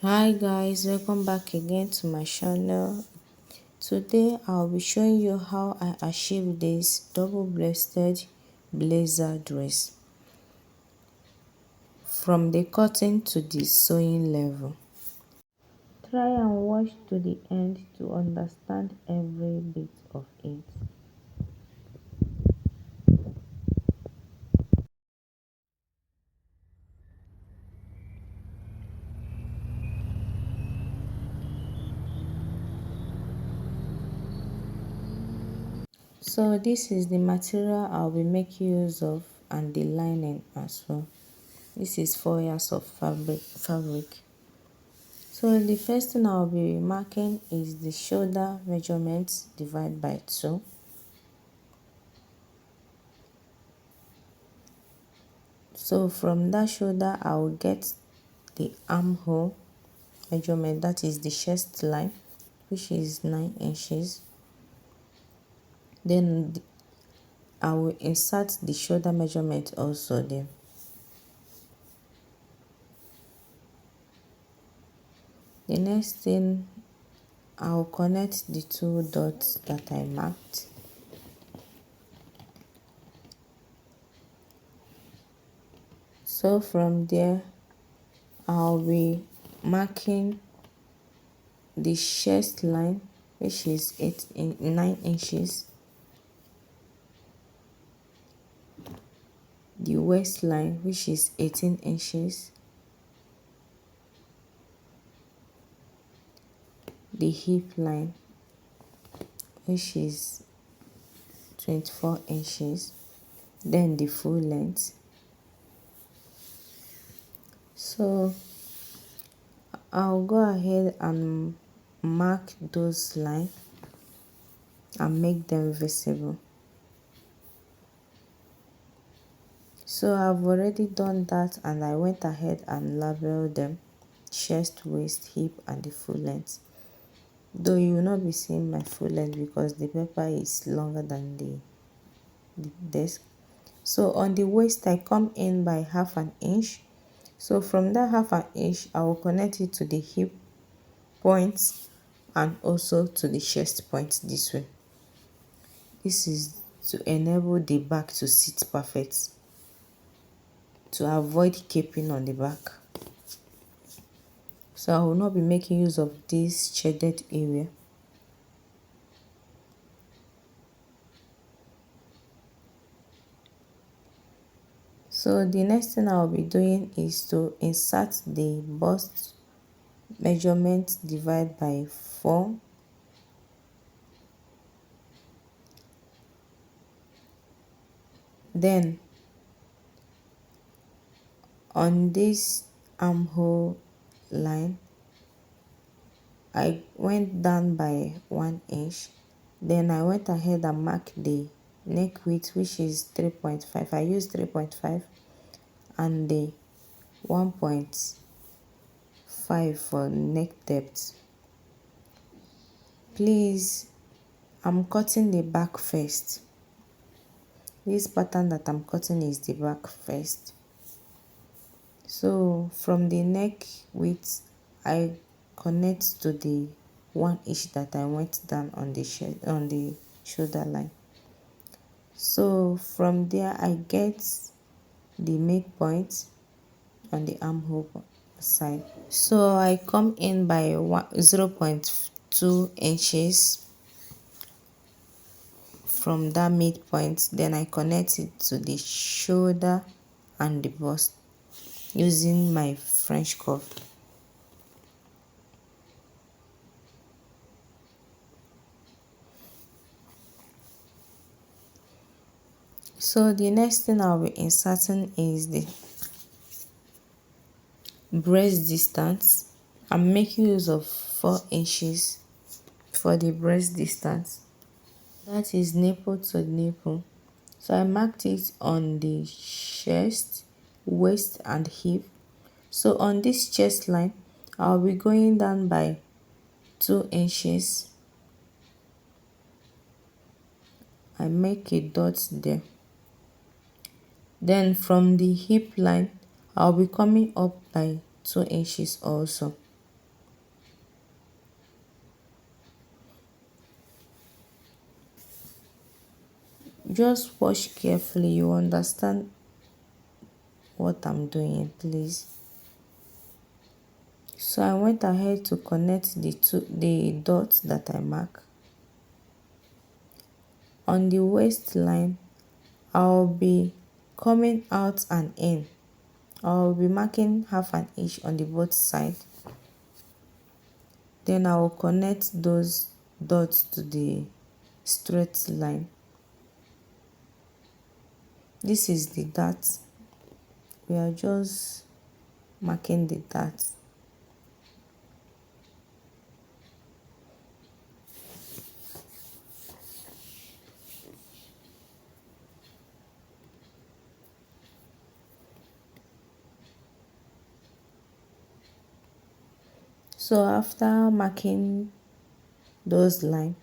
Hi guys, welcome back again to my channel. Today I'll be showing you how I achieved this double-breasted blazer dress from the cutting to the sewing level. Try and watch to the end to understand every bit of it. So this is the material I'll be making use of and the lining as well. This is 4 yards of fabric. So the first thing I'll be marking is the shoulder measurement divided by 2. So from that shoulder I will get the armhole measurement, that is the chest line, which is 9 inches. Then I will insert the shoulder measurement also there. The next thing, I'll connect the 2 dots that I marked. So from there I'll be marking the chest line, which is 9 inches, the waistline, which is 18 inches, the hip line, which is 24 inches, then the full length. So I'll go ahead and mark those lines and make them visible. So I've already done that, and I went ahead and labeled them: chest, waist, hip, and the full length. Though you will not be seeing my full length because the paper is longer than the desk. So on the waist I come in by half an inch. So from that half an inch I will connect it to the hip point and also to the chest point this way. This is to enable the back to sit perfect, to avoid caping on the back. So I will not be making use of this shaded area. So the next thing I'll be doing is to insert the bust measurement divided by 4. Then on this armhole line I went down by 1 inch. Then I went ahead and marked the neck width, which is 3.5. I used 3.5 and the 1.5 for neck depth. Please, I'm cutting the back first. This pattern that I'm cutting is the back first. So from the neck width I connect to the 1 inch that I went down on the shoulder line. So from there I get the midpoint on the armhole side. So I come in by 0.2 inches from that midpoint. Then I connect it to the shoulder and the bust using my French curve. So the next thing I'll be inserting is the breast distance. I'm making use of 4 inches for the breast distance. That is nipple to nipple. So I marked it on the chest, waist, and hip. So on this chest line, I'll be going down by 2 inches. I make a dot there. Then from the hip line I'll be coming up by 2 inches also. Just watch carefully, you understand what I'm doing, please. So I went ahead to connect the dots that I mark. On the waistline, I'll be coming out and in. I'll be marking half an inch on the both sides. Then I will connect those dots to the straight line. This is the dart. We are just marking the dart. So after marking those lines,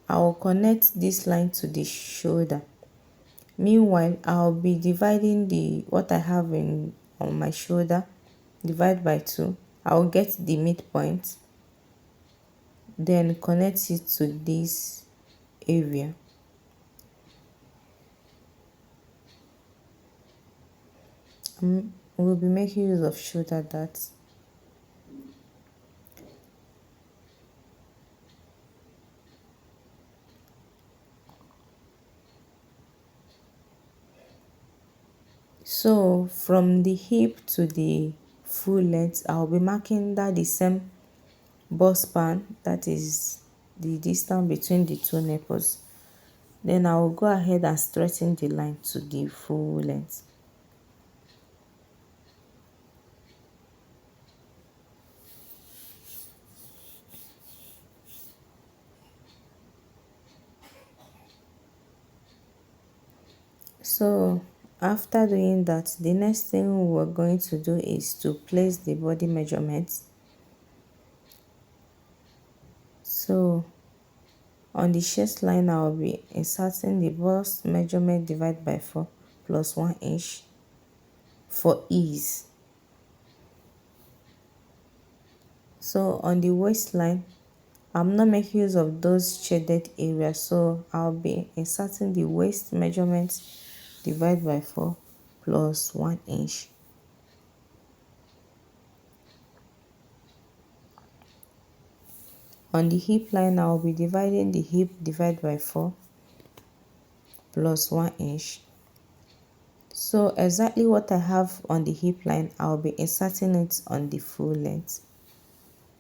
I will connect this line to the shoulder. Meanwhile, I'll be dividing the what I have in on my shoulder, divide by 2. I'll get the midpoint, then connect it to this area. We'll be making use of shoulder darts. So from the hip to the full length, I'll be marking that the same bust span, that is the distance between the two nipples. Then I will go ahead and straighten the line to the full length. So after doing that, the next thing we're going to do is to place the body measurements. So on the chest line, I'll be inserting the bust measurement divided by 4 plus 1 inch for ease. So on the waistline, I'm not making use of those shaded areas, so I'll be inserting the waist measurement divided by 4 plus 1 inch. On the hip line, I'll be dividing the hip divided by 4 plus 1 inch. So exactly what I have on the hip line, I'll be inserting it on the full length.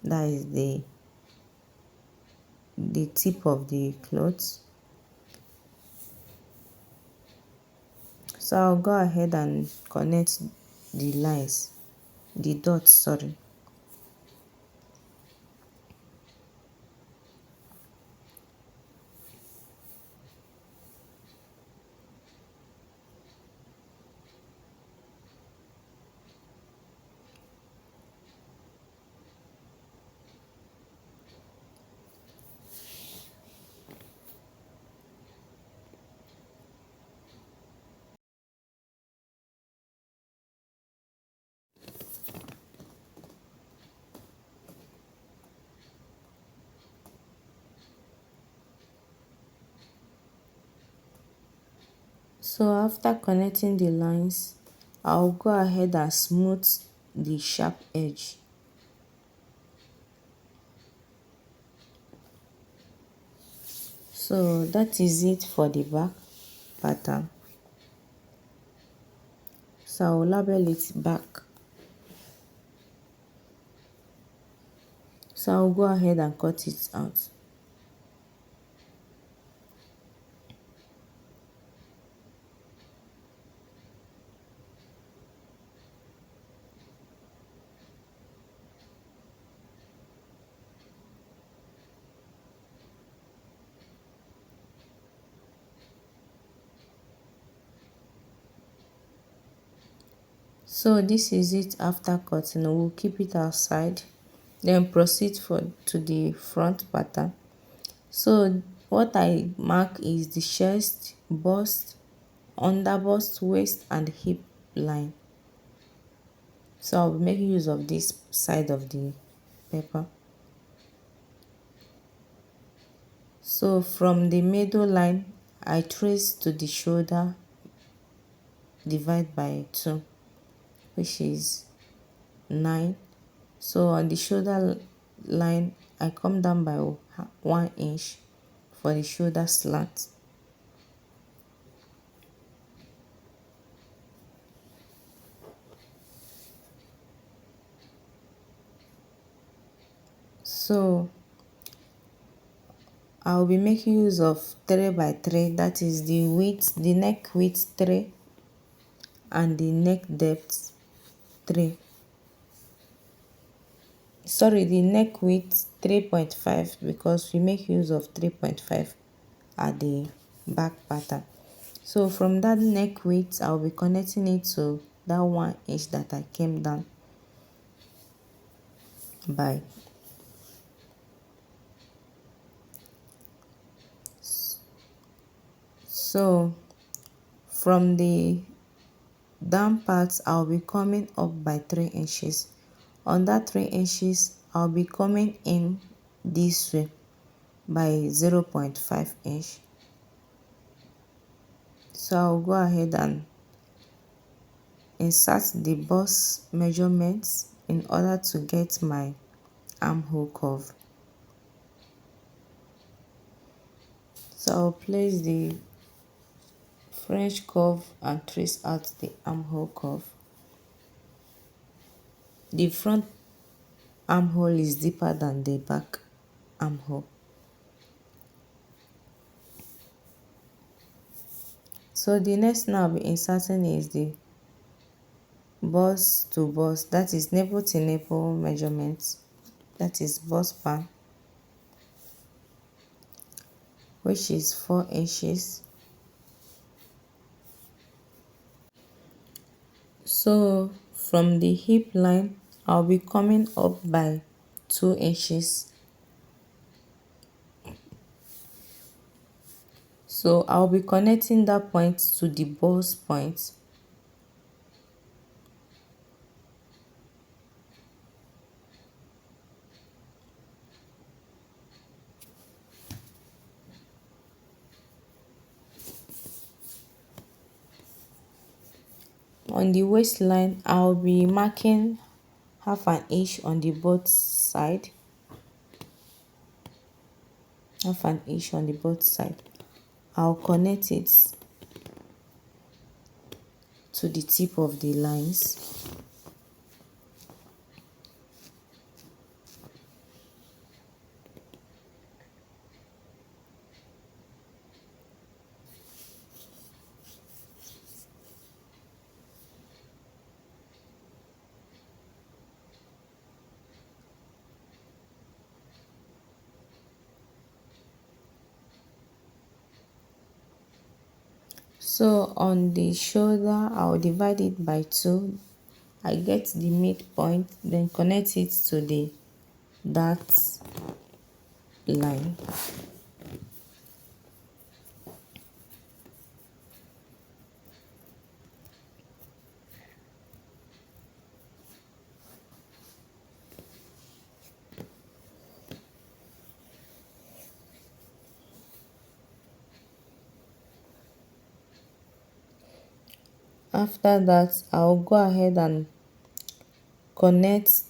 That is the tip of the clothes. So I'll go ahead and connect the lines, the dots, sorry. So after connecting the lines, I'll go ahead and smooth the sharp edge. So that is it for the back pattern. So I'll label it back. So I'll go ahead and cut it out. So this is it after cutting. We'll keep it outside, then proceed to the front pattern. So what I mark is the chest, bust, under bust, waist and hip line. So I'll be making use of this side of the paper. So from the middle line, I trace to the shoulder, divide by 2, which is 9. So on the shoulder line, I come down by 1 inch for the shoulder slant. So I'll be making use of 3 by 3, that is the width, the neck width 3 and the neck depth 3. Sorry, the neck width 3.5, because we make use of 3.5 at the back pattern. So from that neck width, I'll be connecting it to that 1 inch that I came down by. So from the down part, I'll be coming up by 3 inches. On that 3 inches, I'll be coming in this way by 0.5 inch. So I'll go ahead and insert the bust measurements in order to get my armhole curve. So I'll place the French curve and trace out the armhole curve. The front armhole is deeper than the back armhole. So the next thing I'll be inserting is the bust to bust, that is nipple to nipple measurements, that is bust span, which is 4 inches. So from the hip line, I'll be coming up by 2 inches. So I'll be connecting that point to the bust point. On the waistline, I'll be marking half an inch on the both side. Half an inch on the both side. I'll connect it to the tip of the lines. So on the shoulder, I'll divide it by 2. I get the midpoint, then connect it to the dart line. After that, I'll go ahead and connect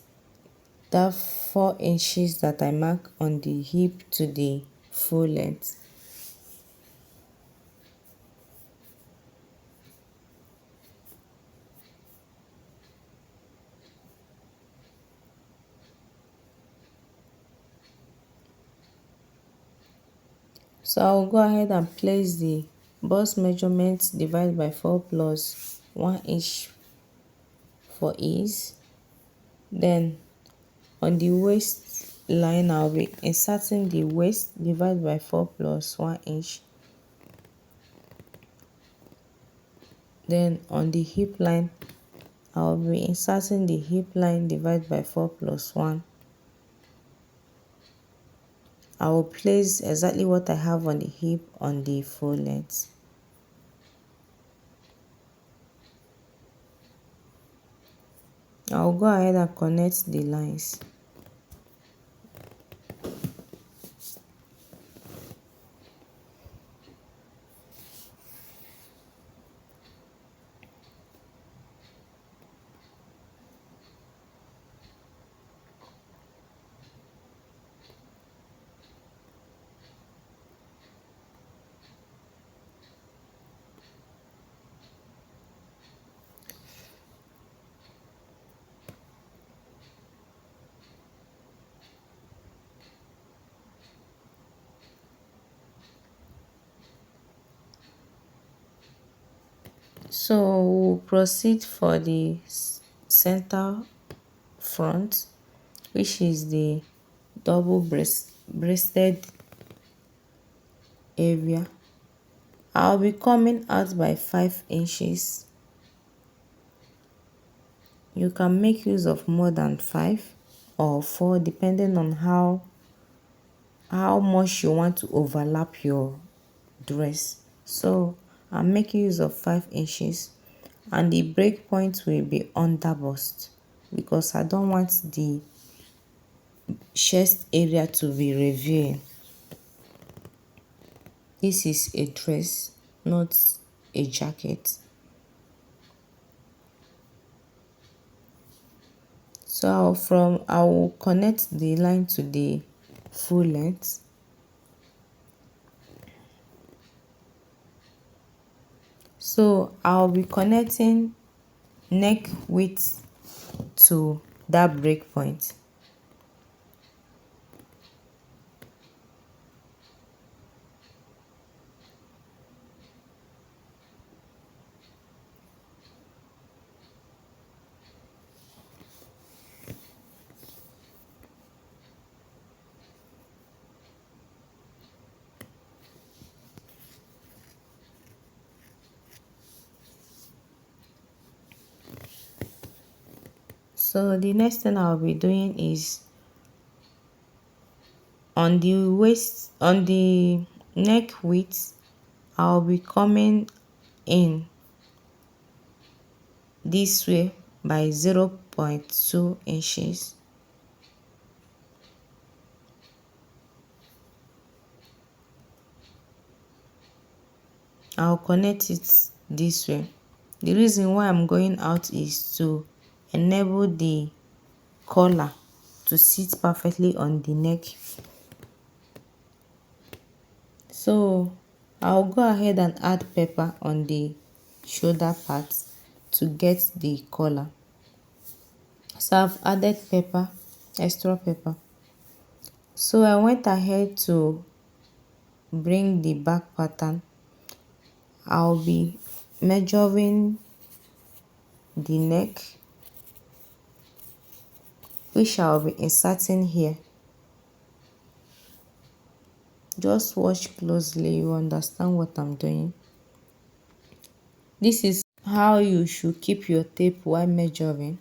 that 4 inches that I mark on the hip to the full length. So I'll go ahead and place the bust measurement, divide by 4 plus 1 inch for ease. Then on the waist line, I'll be inserting the waist, divide by 4 plus 1 inch. Then on the hip line, I'll be inserting the hip line, divide by 4 plus 1. I will place exactly what I have on the hip on the full length. I'll go ahead and connect the lines. So we'll proceed for the center front, which is the double breasted area. I'll be coming out by 5 inches. You can make use of more than 5 or 4 depending on how much you want to overlap your dress. So I'm making use of 5 inches, and the break point will be under bust because I don't want the chest area to be revealing. This is a dress, not a jacket. So I will connect the line to the full length. So I'll be connecting neck width to that break point. So the next thing I'll be doing is on the neck width, I'll be coming in this way by 0.2 inches. I'll connect it this way. The reason why I'm going out is to enable the collar to sit perfectly on the neck. So I'll go ahead and add pepper on the shoulder part to get the collar. So I've added pepper, extra pepper. So I went ahead to bring the back pattern. I'll be measuring the neck, which I'll be inserting here. Just watch closely, you understand what I'm doing. This is how you should keep your tape while measuring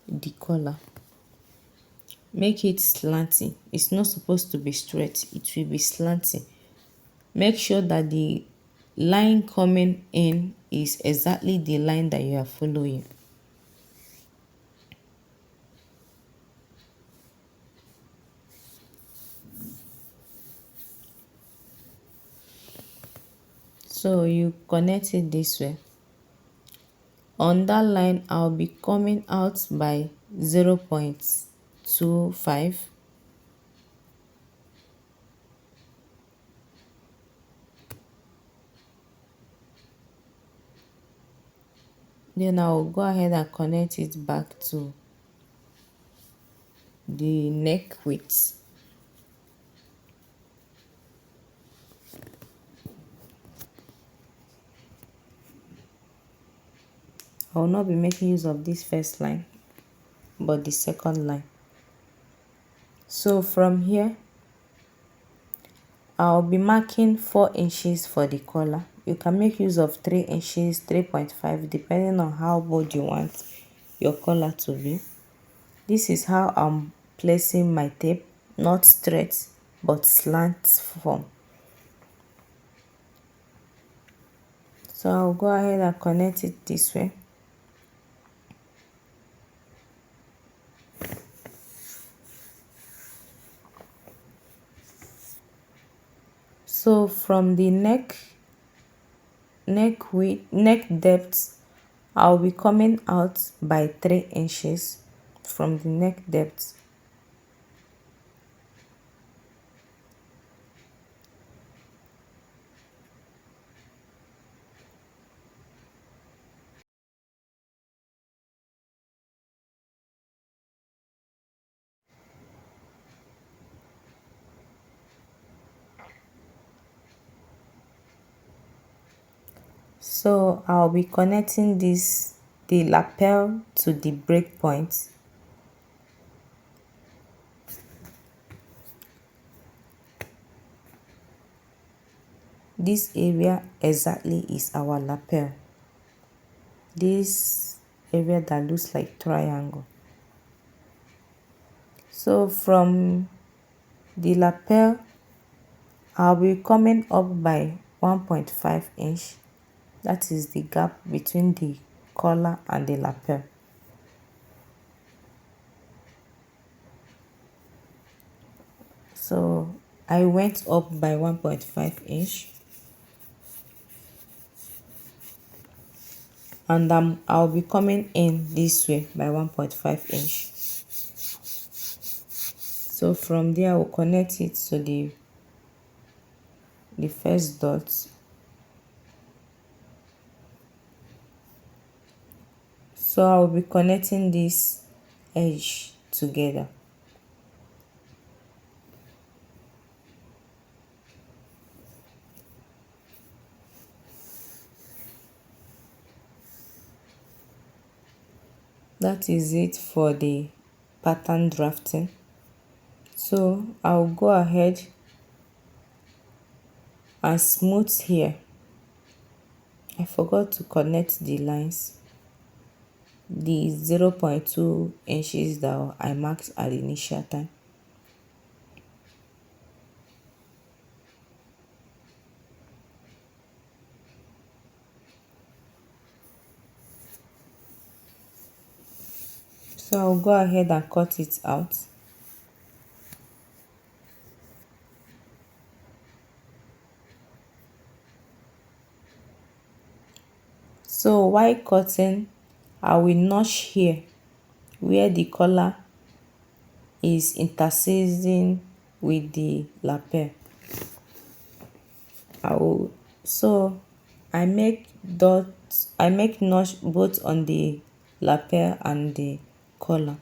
the collar. Make it slanty. It's not supposed to be straight, it will be slanty. Make sure that the line coming in is exactly the line that you are following. So you connect it this way. On that line, I'll be coming out by 0.25. Then I'll go ahead and connect it back to the neck width. I will not be making use of this first line, but the second line. So from here, I'll be marking 4 inches for the collar. You can make use of 3 inches, 3.5, depending on how bold you want your collar to be. This is how I'm placing my tape, not straight, but slant form. So I'll go ahead and connect it this way. So from the neck width, neck depth, I'll be coming out by 3 inches from the neck depth. So I'll be connecting the lapel to the break point. This area exactly is our lapel. This area that looks like triangle. So from the lapel, I'll be coming up by 1.5 inch. That is the gap between the collar and the lapel. So I went up by 1.5 inch, and I'll be coming in this way by 1.5 inch. So from there I will connect it to the first dot. So I will be connecting this edge together. That is it for the pattern drafting. So I'll go ahead and smooth here. I forgot to connect the lines, the 0.2 inches that I marked at the initial time. So I'll go ahead and cut it out. So while cutting, I will notch here where the collar is interceding with the lapel. So I make notch both on the lapel and the collar.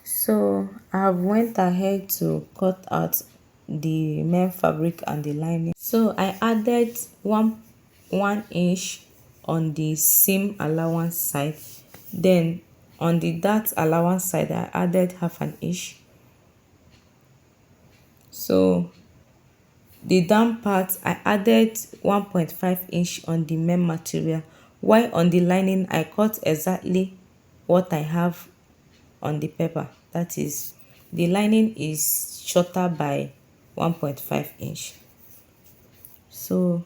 So I went ahead to cut out the main fabric and the lining. So I added one inch on the seam allowance side. Then on the dart allowance side, I added half an inch. So the down part, I added 1.5 inch on the main material, while on the lining I cut exactly what I have on the paper. That is, the lining is shorter by 1.5 inch. So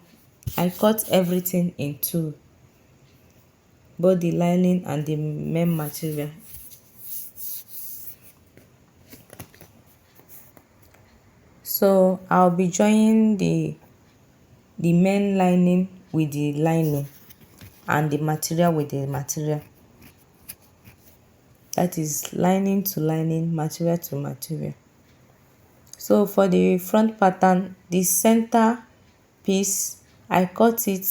I cut everything in two, both the lining and the main material. So I'll be joining the main lining with the lining and the material with the material. That is lining to lining, material to material. So for the front pattern, the center piece, I cut it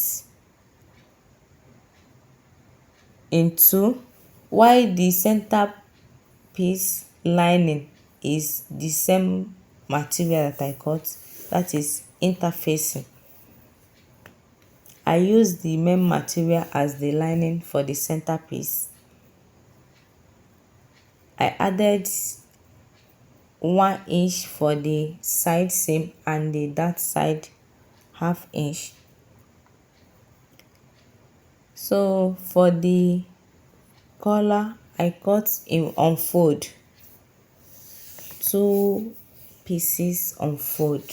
in two, while the center piece lining is the same material that I cut, that is interfacing. I use the main material as the lining for the center piece. I added 1 inch for the side seam and that side half inch. So for the collar, I cut in unfold, 2 pieces unfold.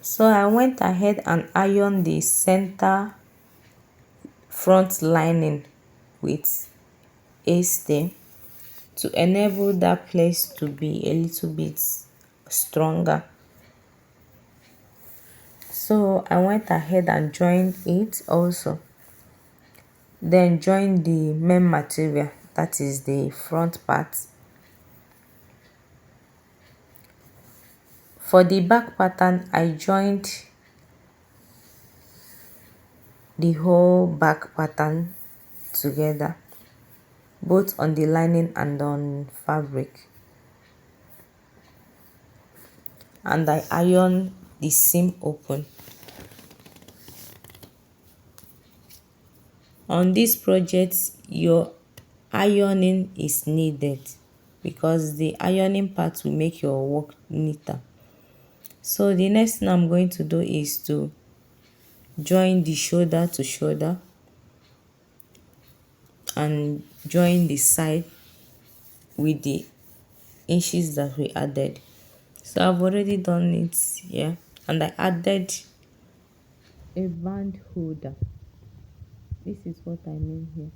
So I went ahead and ironed the center front lining with A-stem to enable that place to be a little bit stronger. So I went ahead and joined it also. Then join the main material, that is the front part. For the back pattern, I joined the whole back pattern together. both on the lining and on fabric, and I iron the seam open. On this project, your ironing is needed because the ironing part will make your work neater. So the next thing I'm going to do is to join the shoulder to shoulder and join the side with the inches that we added. So I've already done it here, and I added a band holder. This is what I mean here.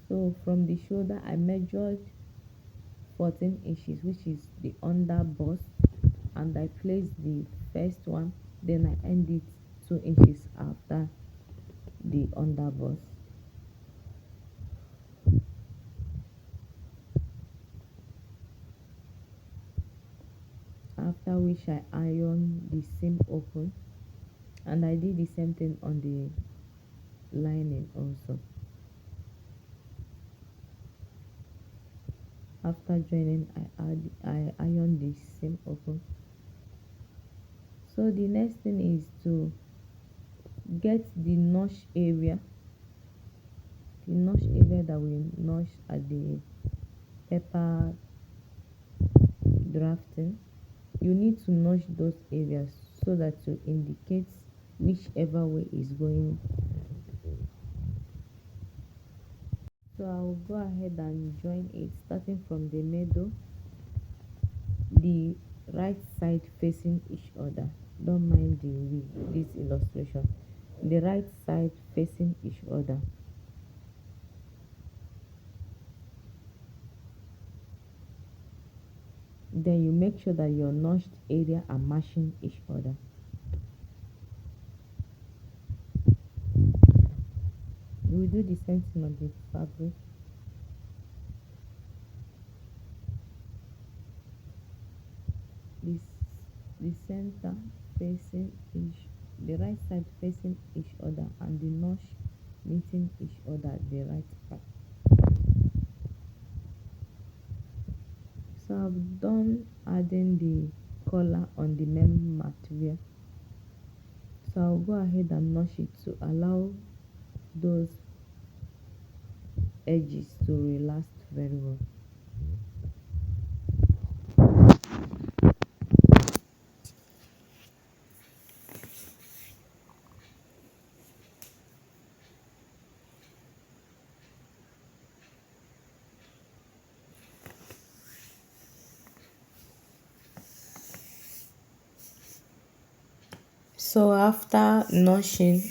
So from the shoulder I measured 14 inches, which is the under bust, and I placed the first one, then I end it 2 inches after the under bust. After which I iron the seam open, and I did the same thing on the lining also. After joining, I iron the seam open. So the next thing is to get the notch area, that we notch at the paper drafting. You need to notch those areas so that to indicate whichever way is going. So I'll go ahead and join it, starting from the middle, the right side facing each other. Don't mind this illustration. The right side facing each other. Then you make sure that your notched area are matching each other. You will do the same thing on the fabric. The center facing the right side facing each other, and the notch meeting each other at the right part. So I've done adding the collar on the main material. So I'll go ahead and notch it to allow those edges to relax very well. So after notching,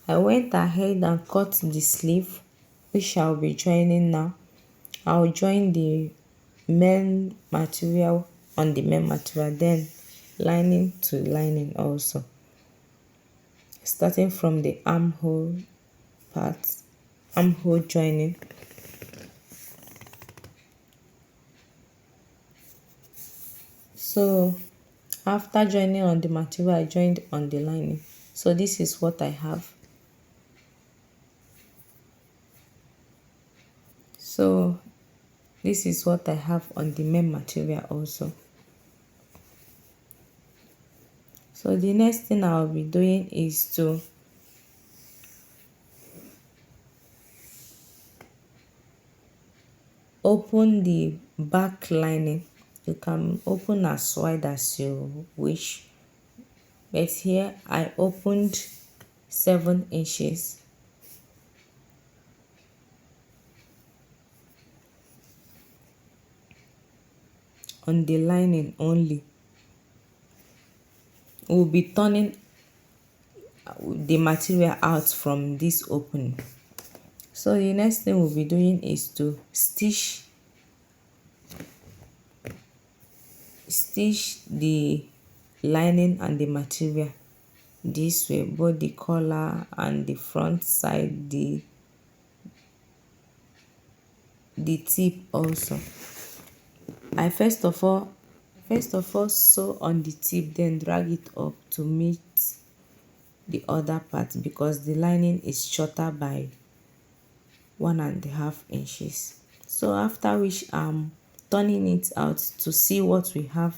I went ahead and cut the sleeve, which I'll be joining now. I'll join the main material on the main material, then lining to lining also, starting from the armhole part, armhole joining. So after joining on the material, I joined on the lining. So this is what I have. So this is what I have on the main material also. So the next thing I'll be doing is to open the back lining. You can open as wide as you wish, but here I opened 7 inches. On the lining only. We'll be turning the material out from this opening. So the next thing we'll be doing is to stitch the lining and the material this way, both the collar and the front side, the tip also. I first of all sew on the tip, then drag it up to meet the other part because the lining is shorter by 1.5 inches. So after which I'm turning it out to see what we have.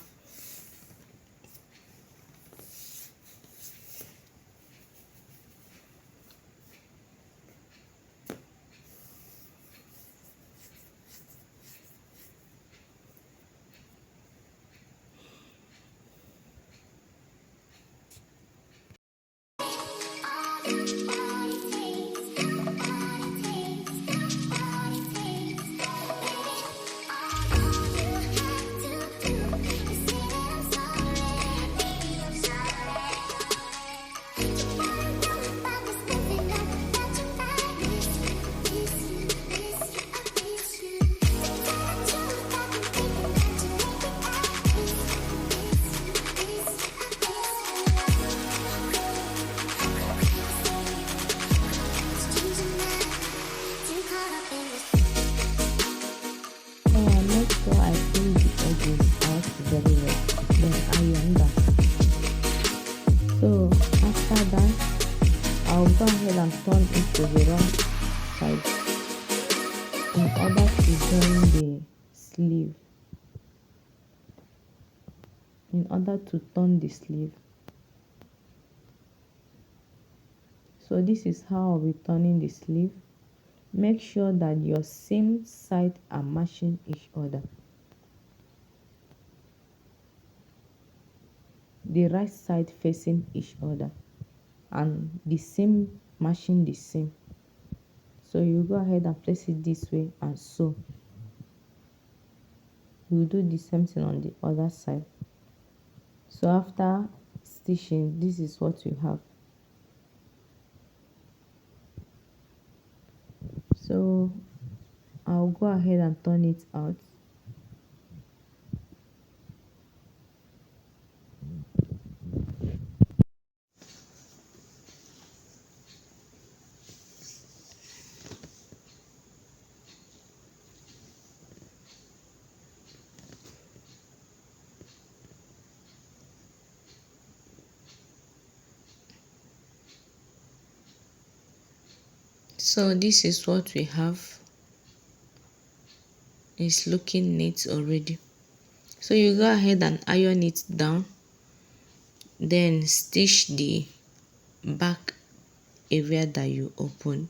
Make sure I pull the edges out very well, then iron that. So after that, I'll go ahead and turn it to the wrong side in order to join the sleeve. In order to turn the sleeve. So this is how I'll be turning the sleeve. Make sure that your seam sides are matching each other. The right side facing each other and the seam matching the seam. So you go ahead and place it this way and sew. You do the same thing on the other side. So after stitching, this is what you have. So I'll go ahead and turn it out. So this is what we have. It's looking neat already. So you go ahead and iron it down, then stitch the back area that you open